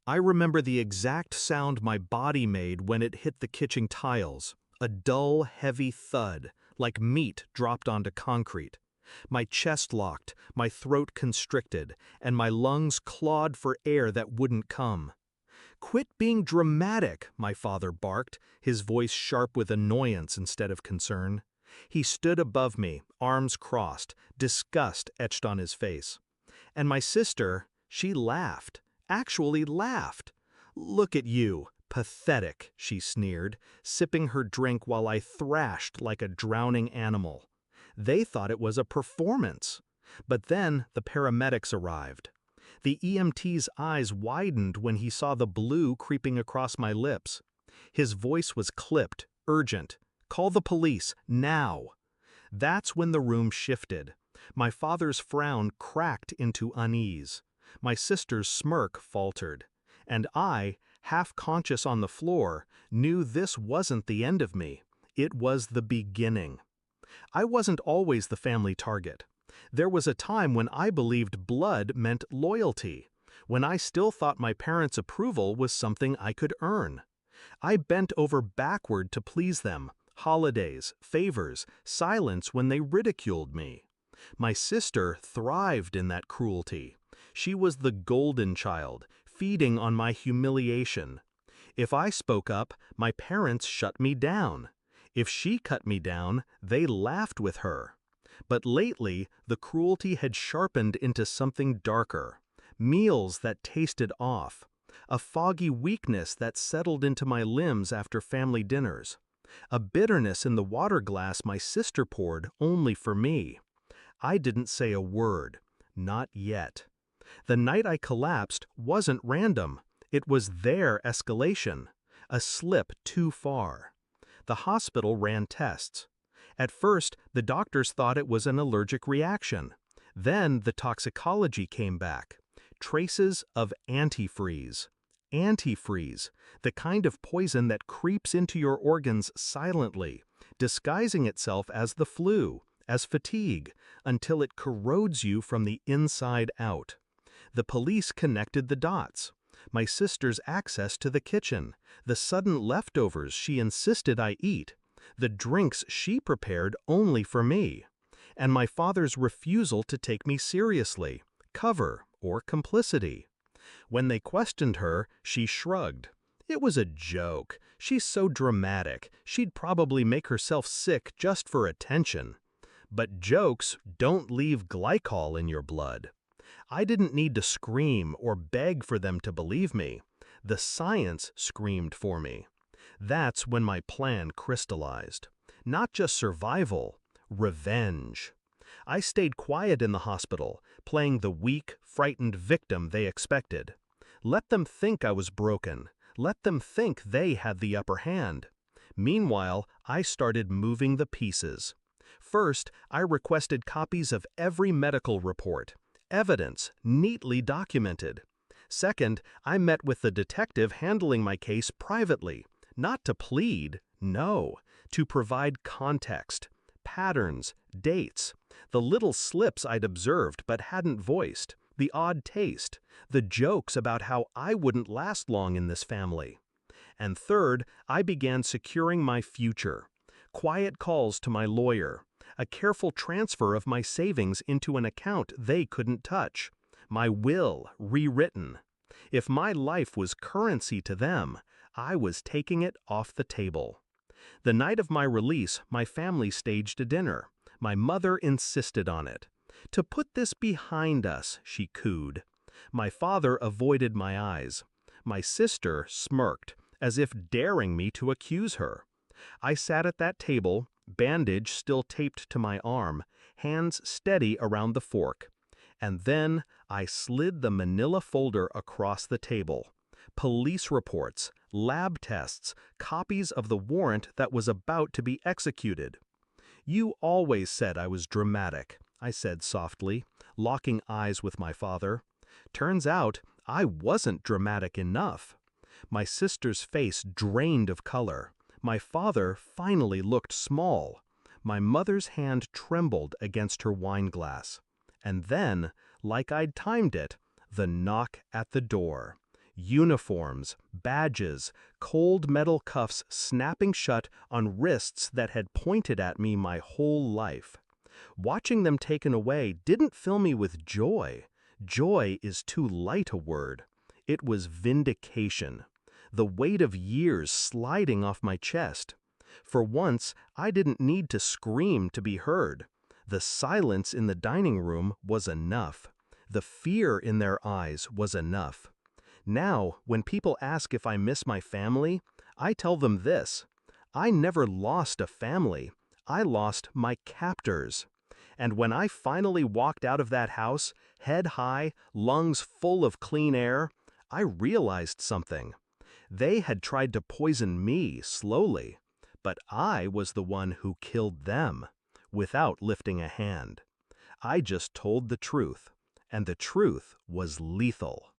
I remember the exact sound my body made when it hit the kitchen tiles, a dull, heavy thud, like meat dropped onto concrete. My chest locked, my throat constricted, and my lungs clawed for air that wouldn't come. "Quit being dramatic," my father barked, his voice sharp with annoyance instead of concern. He stood above me, arms crossed, disgust etched on his face. And my sister, she laughed, actually laughed. "Look at you, pathetic," she sneered, sipping her drink while I thrashed like a drowning animal. They thought it was a performance. But then the paramedics arrived. The EMT's eyes widened when he saw the blue creeping across my lips. His voice was clipped, urgent. "Call the police, now!" That's when the room shifted. My father's frown cracked into unease. My sister's smirk faltered. And I, half conscious on the floor, knew this wasn't the end of me. It was the beginning. I wasn't always the family target. There was a time when I believed blood meant loyalty, when I still thought my parents' approval was something I could earn. I bent over backward to please them, holidays, favors, silence when they ridiculed me. My sister thrived in that cruelty. She was the golden child, feeding on my humiliation. If I spoke up, my parents shut me down. If she cut me down, they laughed with her. But lately, the cruelty had sharpened into something darker. Meals that tasted off. A foggy weakness that settled into my limbs after family dinners. A bitterness in the water glass my sister poured only for me. I didn't say a word. Not yet. The night I collapsed wasn't random. It was their escalation. A slip too far. The hospital ran tests. At first, the doctors thought it was an allergic reaction. Then the toxicology came back. Traces of antifreeze. Antifreeze, the kind of poison that creeps into your organs silently, disguising itself as the flu, as fatigue, until it corrodes you from the inside out. The police connected the dots. My sister's access to the kitchen, the sudden leftovers she insisted I eat, the drinks she prepared only for me, and my father's refusal to take me seriously, cover, or complicity. When they questioned her, she shrugged. It was a joke. She's so dramatic, she'd probably make herself sick just for attention. But jokes don't leave glycol in your blood. I didn't need to scream or beg for them to believe me. The science screamed for me. That's when my plan crystallized. Not just survival, revenge. I stayed quiet in the hospital, playing the weak, frightened victim they expected. Let them think I was broken. Let them think they had the upper hand. Meanwhile, I started moving the pieces. First, I requested copies of every medical report. Evidence, neatly documented. Second, I met with the detective handling my case privately, not to plead, no, to provide context, patterns, dates, the little slips I'd observed but hadn't voiced, the odd taste, the jokes about how I wouldn't last long in this family. And third, I began securing my future. Quiet calls to my lawyer, a careful transfer of my savings into an account they couldn't touch, my will rewritten. If my life was currency to them, I was taking it off the table. The night of my release, my family staged a dinner. My mother insisted on it. "To put this behind us," she cooed. My father avoided my eyes. My sister smirked, as if daring me to accuse her. I sat at that table, bandage still taped to my arm, hands steady around the fork. And then I slid the manila folder across the table. Police reports, lab tests, copies of the warrant that was about to be executed. "You always said I was dramatic," I said softly, locking eyes with my father. Turns out I wasn't dramatic enough. My sister's face drained of color. My father finally looked small. My mother's hand trembled against her wineglass. And then, like I'd timed it, the knock at the door. Uniforms, badges, cold metal cuffs snapping shut on wrists that had pointed at me my whole life. Watching them taken away didn't fill me with joy. Joy is too light a word. It was vindication. The weight of years sliding off my chest. For once, I didn't need to scream to be heard. The silence in the dining room was enough. The fear in their eyes was enough. Now, when people ask if I miss my family, I tell them this: I never lost a family. I lost my captors. And when I finally walked out of that house, head high, lungs full of clean air, I realized something. They had tried to poison me slowly, but I was the one who killed them, without lifting a hand. I just told the truth, and the truth was lethal.